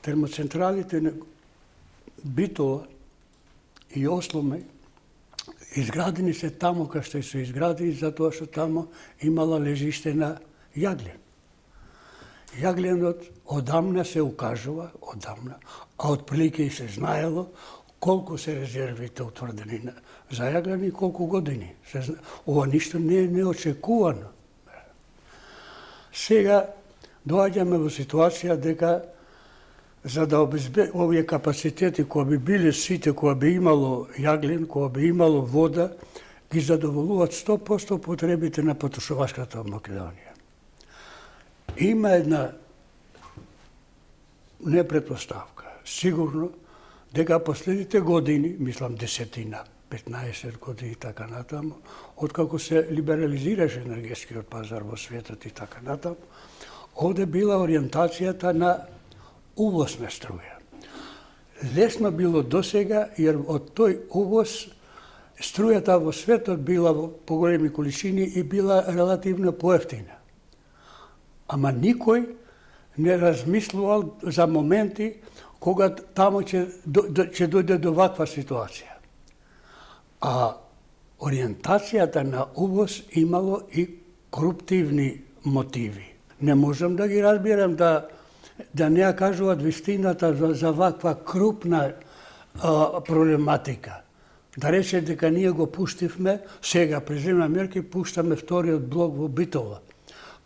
термоцентралите Битола и Осломе изградени се тамо кај што се изградени, затоа што тамо имала лежиште на јаглен. Јагленот одамна се укажува, а отприлike и се знаело колку се резервите утврдени за јаглен и колку години. Ова ништо не е неочекувано. Сега доаѓаме во ситуација дека за да овие капацитети кои би биле сите, кои би имало јаглен, кои би имало вода, ги задоволуваат 100% потребите на потрошувачката Македонија. Има една непретпоставка, сигурно, дека последните години, мислам 10, 15 години и така натаму, откако се либерализираше енергетскиот пазар во светот и така натаму, овде била ориентацијата на увоз на струја. Лесно било досега, jer од тој увоз струјата во светот била во поголеми количини и била релативно поевтина. Ама никој не размислувал за моменти кога тамо ќе дојде до ваква ситуација. А ориентацијата на увоз имало и коруптивни мотиви. Не можам да ги разбирам да не ја кажуваат вистината за ваква крупна проблематика. Да рече дека ние го пуштивме, сега преземна мерки, пуштаме вториот блок во Битола.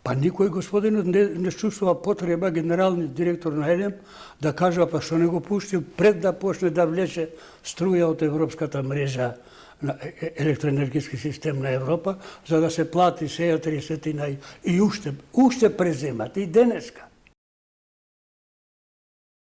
Па никој господинот не чувствува потреба, генералниот директор на ЕНЕМ, да кажува па што не го пуштил пред да почне да влече струја од европската мрежа на електроенергетски систем на Европа, за да се плати сега 30 и уште преземат и денеска.